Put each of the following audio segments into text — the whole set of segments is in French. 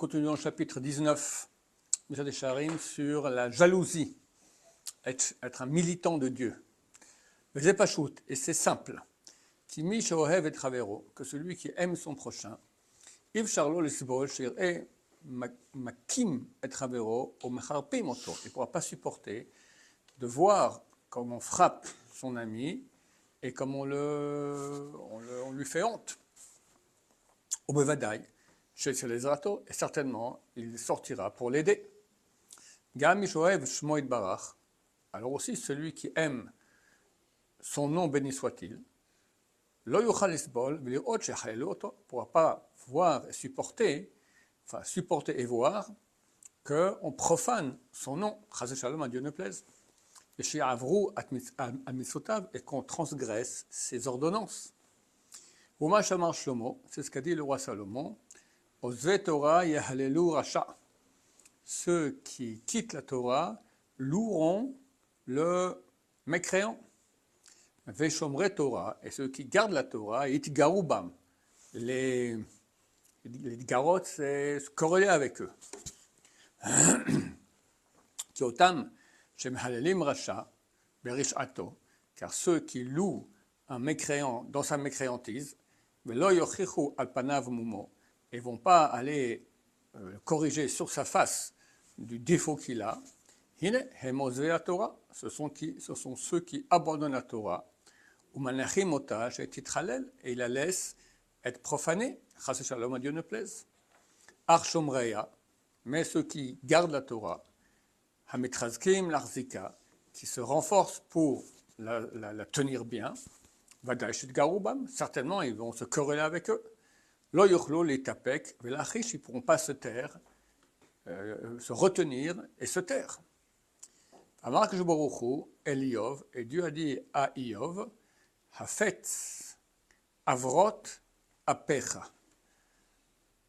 continue dans le chapitre 19, Mishad Sharim, sur la jalousie, être un militant de Dieu. Et c'est simple. Kimi sheohev et travero, que celui qui aime son prochain, Iv Charlo le Sibol, shir'e makim et travero, o mecharpim oto. Il ne pourra pas supporter de voir comme on frappe son ami et comme on lui fait honte. Au Bevadaï, chez les Rato, et certainement, il sortira pour l'aider. Gam Mishoev Shmoid Barach. Alors aussi, celui qui aime son nom béni soit-il, Lo yuchal lisbol, v'liot shechayelu oto, ne pourra pas voir et supporter et voir qu'on profane son nom, Chazé Shalom, à Dieu ne plaise, et chez Avru Amisotav, et qu'on transgresse ses ordonnances. Uma Shamar Shlomo, c'est ce qu'a dit le roi Salomon, Ozve Torah Yahalelu Racha. Ceux qui quittent la Torah loueront le mécréant. Veshomre Torah, et ceux qui gardent la Torah, Itgarubam. Les garottes, c'est se corréler avec eux. Kiotam, Shemhalelim Racha, Berish Ato, car ceux qui louent un mécréant dans sa mécréantise, Velo Yochichu Alpanav Mumo, et vont pas aller corriger sur sa face du défaut qu'il a. Hine Hemozve Torah, ce sont ceux qui abandonnent la Torah. Umanachim otage et titralel, et il la laisse être profanée. Chasé Shalom, à Dieu ne plaise. Arshomreya, mais ceux qui gardent la Torah, Hamitrazkim l'arzika, qui se renforcent pour la tenir bien. Vadaishit garubam, certainement ils vont se corréler avec eux. Lo yochlo les tapek, velachish, ils ne pourront pas se taire, se retenir et se taire. Amar Kishboruchu, Eliov, et Dieu a dit à Iov, Hafet avrot apecha.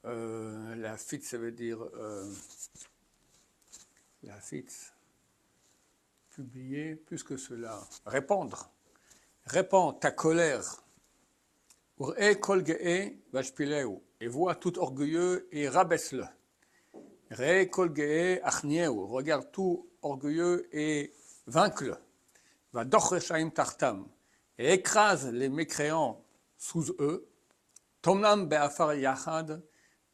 La fit, ça veut dire la fit, publier plus que cela, répandre. Répands ta colère. Et vois tout orgueilleux et rabaisse-le. Regarde tout orgueilleux et vainque-le. Va dochreshaim tartam, et écrase les mécréants sous eux. Tomnam be'afar yachad,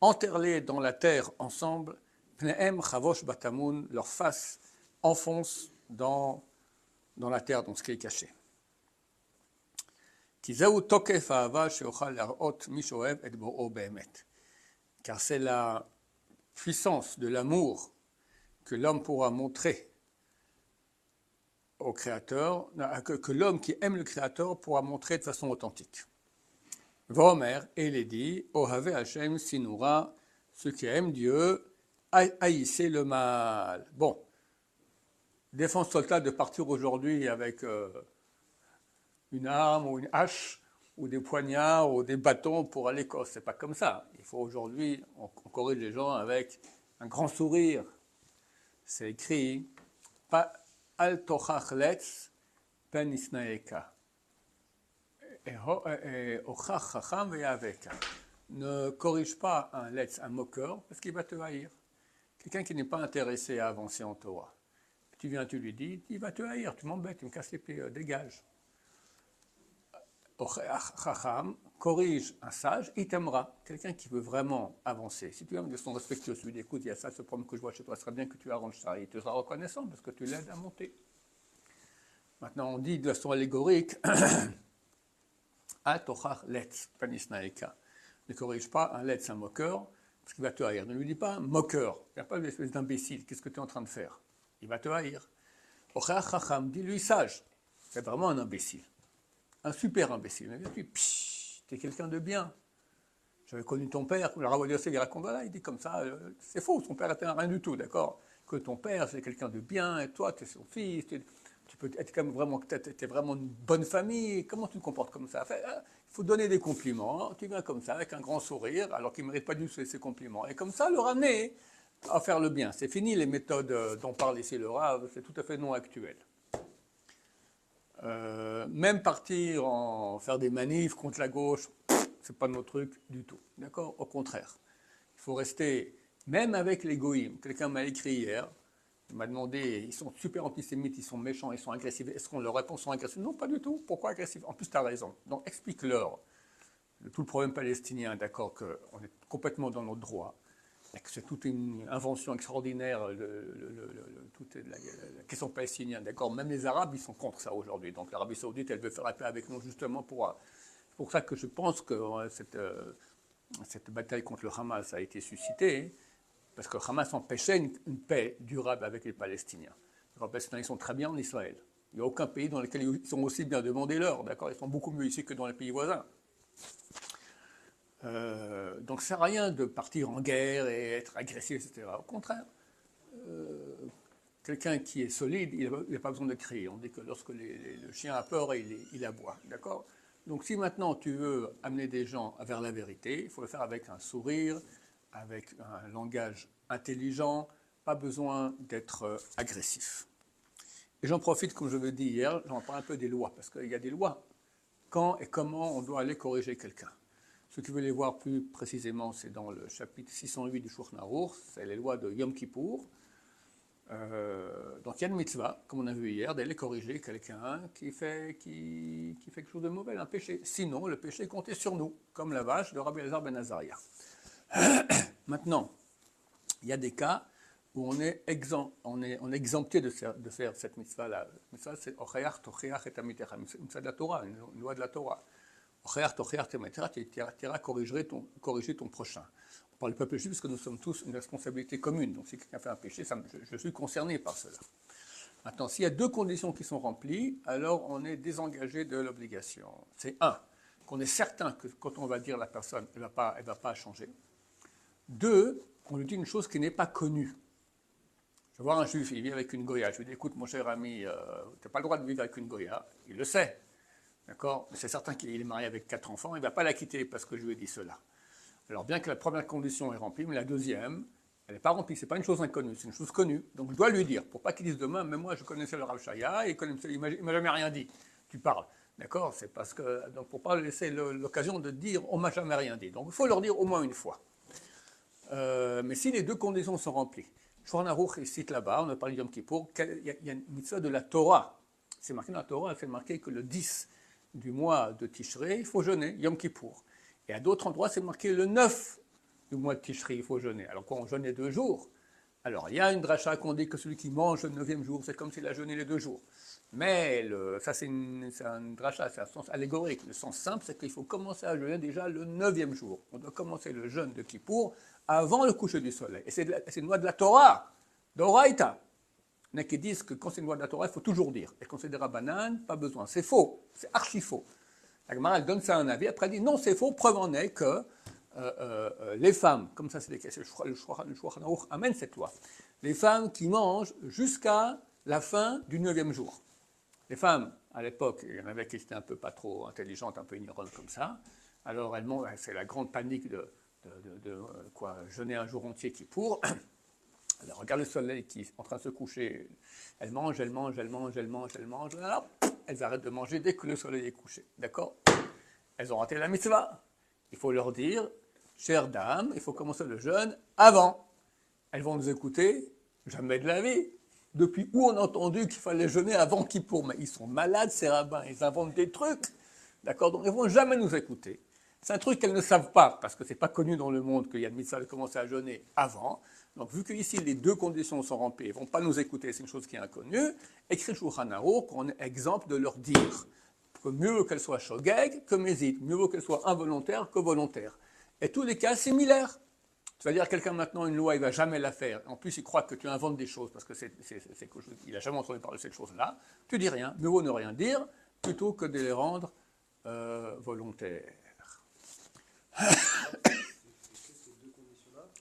enterre-les dans la terre ensemble. Pneem chavosh batamun, leur face enfonce dans la terre, dans ce qui est caché. Car c'est la puissance de l'amour que l'homme pourra montrer au Créateur, que l'homme qui aime le Créateur pourra montrer de façon authentique. Vomer, et il est dit, Ohave Hashem Sinura, ceux qui aiment Dieu, haïssez le mal. Bon, défense-toi de partir aujourd'hui avec une arme ou une hache ou des poignards ou des bâtons pour aller l'Écosse. C'est pas comme ça. Il faut aujourd'hui, on corrige les gens avec un grand sourire. C'est écrit Al tochach letz pen isnaeka. Ochach chacham veyaveka. Ne corrige pas un letz, un moqueur, parce qu'il va te haïr. Quelqu'un qui n'est pas intéressé à avancer en Torah. Tu viens, tu lui dis, il va te haïr, tu m'embêtes, tu me casses les pieds, dégage. Chacham corrige un sage, il t'aimera. Quelqu'un qui veut vraiment avancer. Si tu aimes de son respectueux, tu lui dis, écoute, il y a ça, ce problème que je vois chez toi, ce serait bien que tu arranges ça. Il te sera reconnaissant parce que tu l'aides à monter. Maintenant, on dit de façon allégorique, Atochach letz panisnaeka. Ne corrige pas un letz, un moqueur, parce qu'il va te haïr. Ne lui dis pas moqueur, il n'y a pas une espèce d'imbécile, qu'est-ce que tu es en train de faire? Il va te haïr. Ochach chacham, dis-lui sage, c'est vraiment un imbécile. Un super imbécile. Mais tu es quelqu'un de bien. J'avais connu ton père, le Rav Yosef, il raconte, voilà, il dit comme ça, c'est faux, son père n'était rien du tout, d'accord? Que ton père, c'est quelqu'un de bien, et toi, tu es son fils, tu peux être comme vraiment, tu es vraiment une bonne famille, comment tu te comportes comme ça? Enfin, il faut donner des compliments, hein. Tu viens comme ça, avec un grand sourire, alors qu'il ne mérite pas du tout ces compliments. Et comme ça, le ramener à faire le bien. C'est fini les méthodes dont parle ici le Rav, c'est tout à fait non actuel. Même partir faire des manifs contre la gauche, c'est pas notre truc du tout. D'accord? Au contraire. Il faut rester Même avec les goïms. Quelqu'un m'a écrit hier, il m'a demandé, ils sont super antisémites, ils sont méchants, ils sont agressifs. Est-ce qu'on leur répond, ils sont agressifs? Non, pas du tout. Pourquoi agressifs? En plus, tu as raison. Donc explique-leur tout le problème palestinien, d'accord, qu'on est complètement dans notre droit, que c'est toute une invention extraordinaire, toute la question palestinienne, d'accord. Même les Arabes, ils sont contre ça aujourd'hui. Donc l'Arabie Saoudite, elle veut faire la paix avec nous justement pour ça que je pense que cette bataille contre le Hamas a été suscitée, parce que le Hamas empêchait une paix durable avec les Palestiniens. Les Palestiniens, ils sont très bien en Israël. Il n'y a aucun pays dans lequel ils sont aussi bien, demandez-leur, d'accord. Ils sont beaucoup mieux ici que dans les pays voisins. Donc ça ne sert à rien de partir en guerre et être agressif, etc. Au contraire, quelqu'un qui est solide, il n'a pas besoin de crier. On dit que lorsque le chien a peur, il aboie, d'accord. Donc si maintenant tu veux amener des gens vers la vérité, il faut le faire avec un sourire, avec un langage intelligent, pas besoin d'être agressif. Et j'en profite, comme je l'ai dit hier, j'en parle un peu des lois, parce qu'il y a des lois. Quand et comment on doit aller corriger quelqu'un. Ceux qui veulent les voir plus précisément, c'est dans le chapitre 608 du Shulchan Aruch, c'est les lois de Yom Kippour. Donc il y a une mitzvah, comme on a vu hier, d'aller corriger quelqu'un qui fait quelque chose de mauvais, un péché. Sinon, le péché comptait sur nous, comme la vache de Rabbi Elazar ben Azariah. Maintenant, il y a des cas où on est exempté de faire cette mitzvah-là. La mitzvah, c'est Ochayach Tocheach et Amitecha, une mitzvah de la Torah, une loi de la Torah. Tu iras corriger ton prochain. On parle du peuple juif parce que nous sommes tous une responsabilité commune. Donc si quelqu'un fait un péché, je suis concerné par cela. Maintenant, s'il y a deux conditions qui sont remplies, alors on est désengagé de l'obligation. C'est un, qu'on est certain que quand on va dire la personne, elle ne va pas changer. Deux, qu'on lui dit une chose qui n'est pas connue. Je vais voir un juif, il vit avec une goya. Je lui dis, écoute mon cher ami, tu n'as pas le droit de vivre avec une goya. Il le sait. D'accord. Mais c'est certain qu'il est marié avec 4 enfants, il ne va pas la quitter parce que je lui ai dit cela. Alors bien que la première condition est remplie, mais la deuxième, elle n'est pas remplie, ce n'est pas une chose inconnue, c'est une chose connue. Donc je dois lui dire, pour pas qu'il dise demain, mais moi je connaissais le Rav Shaya, il ne m'a jamais rien dit. Tu parles, d'accord. C'est parce que, donc pour ne pas laisser l'occasion de dire, on ne m'a jamais rien dit. Donc il faut leur dire au moins une fois. Mais si les deux conditions sont remplies, Shulchan Aruch, il cite là-bas, on a parlé de Yom Kippour, il y a une mitzvah de la Torah. C'est marqué dans la Torah, c'est marqué que le 10 du mois de Tishrei, il faut jeûner, Yom Kippour. Et à d'autres endroits, c'est marqué le 9 du mois de Tishrei, il faut jeûner. Alors quand on jeûne les 2 jours, alors il y a une dracha qu'on dit que celui qui mange le 9e jour, c'est comme s'il a jeûné les 2 jours. Mais ça, c'est un dracha, c'est un sens allégorique. Le sens simple, c'est qu'il faut commencer à jeûner déjà le 9e jour. On doit commencer le jeûne de Kippour avant le coucher du soleil. Et c'est une loi de la Torah, d'Oraïta. Il y en a qui disent que quand c'est une loi de la Torah, il faut toujours dire. Et quand c'est des rabbanan, pas besoin. C'est faux, c'est archi faux. La Gemara, elle donne ça un avis, après elle dit non, c'est faux, preuve en est que les femmes, comme ça c'est le Shulchan Aruch amène cette loi, les femmes qui mangent jusqu'à la fin du 9e jour. Les femmes, à l'époque, il y en avait qui étaient un peu pas trop intelligentes, un peu ignorantes comme ça, alors elles mangent, c'est la grande panique de jeûner un jour entier qui pour. Alors, regarde le soleil qui est en train de se coucher. Elles mangent. Alors, elles arrêtent de manger dès que le soleil est couché. D'accord? Elles ont raté la mitzvah. Il faut leur dire, chère dame, il faut commencer le jeûne avant. Elles vont nous écouter, jamais de la vie. Depuis où on a entendu qu'il fallait jeûner avant Kippour? Mais ils sont malades, ces rabbins, ils inventent des trucs. D'accord? Donc, ils ne vont jamais nous écouter. C'est un truc qu'elles ne savent pas, parce que ce n'est pas connu dans le monde qu'il y a une mitzvah de commencer à jeûner avant. Donc, vu qu'ici, les deux conditions sont remplies, ils ne vont pas nous écouter, c'est une chose qui est inconnue, écrit Shulchan Aruch qu'on est exemple de leur dire que mieux vaut qu'elle soit shogeg que mésite, mieux vaut qu'elle soit involontaire que volontaire. Et tous les cas similaires. Tu vas dire à quelqu'un maintenant une loi, il ne va jamais la faire. En plus, il croit que tu inventes des choses, parce que il n'a jamais entendu parler de cette chose-là. Tu dis rien, mieux vaut ne rien dire, plutôt que de les rendre volontaires.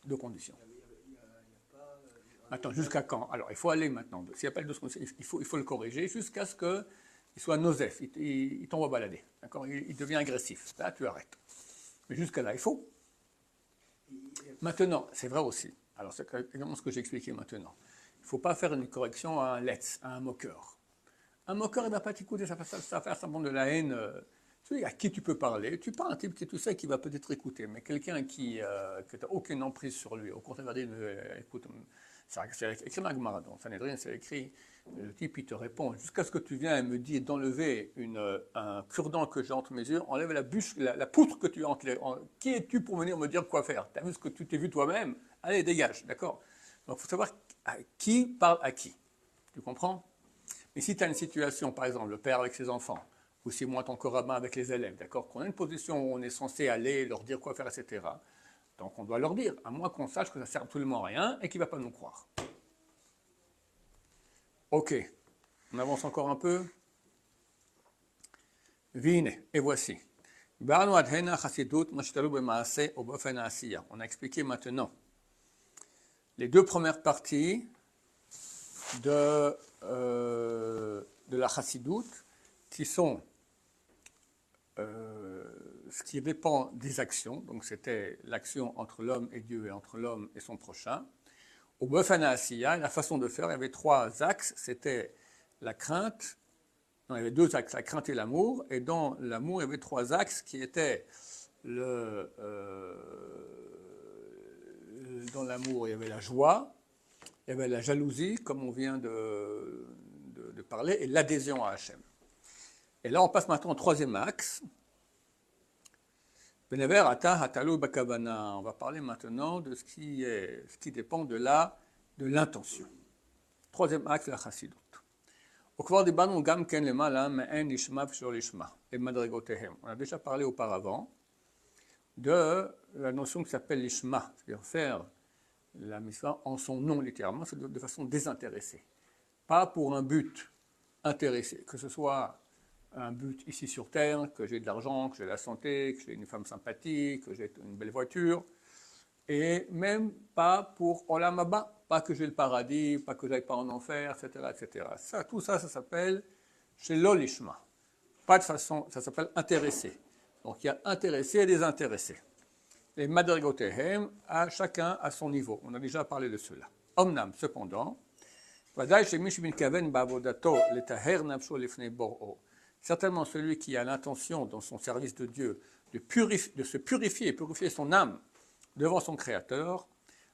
Deux conditions. Attends, jusqu'à quand? Alors, il faut aller maintenant. S'il n'y a pas de deux conditions, il faut le corriger jusqu'à ce qu'il soit nosef, il tombe à balader. D'accord? Il devient agressif. Là, tu arrêtes. Mais jusqu'à là, il faut. Maintenant, c'est vrai aussi. Alors, c'est exactement ce que j'ai expliqué maintenant. Il ne faut pas faire une correction à un letz, à un moqueur. Un moqueur, il ne va pas t'écouter, ça va faire semblant de la haine. Tu sais à qui tu peux parler. Tu parles à un type que tu sais qui va peut-être écouter, mais quelqu'un qui que tu n'as aucune emprise sur lui. Au contraire, il va dire, écoute, c'est écrit dans la Gemara, dans Sanhedrin, c'est écrit, le type il te répond, jusqu'à ce que tu viennes et me dis d'enlever un cure-dent que j'ai entre mes yeux, enlève la bûche, la poutre que tu as entre les... Qui es-tu pour venir me dire quoi faire? Tu as vu ce que tu t'es vu toi-même? Allez, dégage, d'accord? Donc il faut savoir à qui parle à qui. Tu comprends? Mais si tu as une situation, par exemple, le père avec ses enfants, ou si moi, ton rabbin avec les élèves, d'accord, qu'on a une position où on est censé aller leur dire quoi faire, etc., donc on doit leur dire, à moins qu'on sache que ça ne sert absolument à rien et qu'il ne va pas nous croire. Ok, on avance encore un peu. Vine, et voici. On a expliqué maintenant les deux premières parties de la chassidoute, qui sont ce qui dépend des actions, donc c'était l'action entre l'homme et Dieu et entre l'homme et son prochain. Au Bofana Asiya, la façon de faire, il y avait trois axes, c'était la crainte, non, il y avait deux axes, la crainte et l'amour, et dans l'amour, il y avait trois axes qui étaient dans l'amour, il y avait la joie, il y avait la jalousie, comme on vient de parler, et l'adhésion à Hachem. Et là, on passe maintenant au troisième axe. On va parler maintenant de ce qui dépend de l'intention. Troisième axe, la chassidut. On a déjà parlé auparavant de la notion qui s'appelle l'ishma, c'est-à-dire faire la mitzvah en son nom littéralement, c'est de façon désintéressée. Pas pour un but intéressé, que ce soit un but ici sur terre, que j'ai de l'argent, que j'ai de la santé, que j'ai une femme sympathique, que j'ai une belle voiture, et même pas pour Olam Haba, pas que j'ai le paradis, pas que j'aille pas en enfer, etc., etc. Tout ça s'appelle chez l'olishma. Pas de façon, ça s'appelle intéressé. Donc il y a intéressé et désintéressé. Les madrigotehem, à chacun à son niveau. On a déjà parlé de cela. Omnam, cependant, certainement celui qui a l'intention dans son service de Dieu de se purifier son âme devant son Créateur,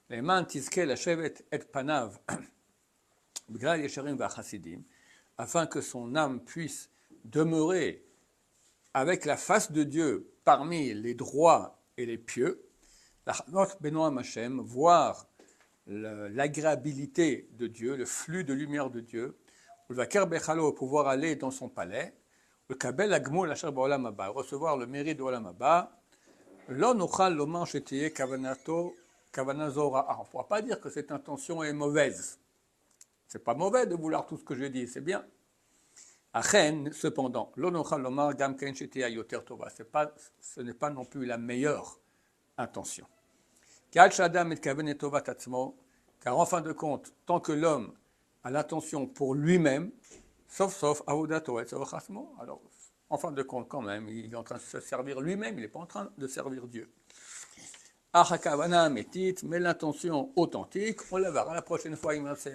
les man tizke la shevet et panav b'glal yesharim v'achasidim, afin que son âme puisse demeurer avec la face de Dieu parmi les droits et les pieux, voir l'agréabilité de Dieu, le flux de lumière de Dieu, pouvoir aller dans son palais, recevoir le mérite de Olam Haba. On ne pourra pas dire que cette intention est mauvaise. C'est pas mauvais de vouloir tout ce que je dis, c'est bien. Cependant, ce n'est pas non plus la meilleure intention. Car en fin de compte, tant que l'homme a l'intention pour lui-même, sauf avodato et chasmo, alors en fin de compte quand même, il est en train de se servir lui-même, il n'est pas en train de servir Dieu. Mais l'intention authentique, on la verra la prochaine fois, il m'a fait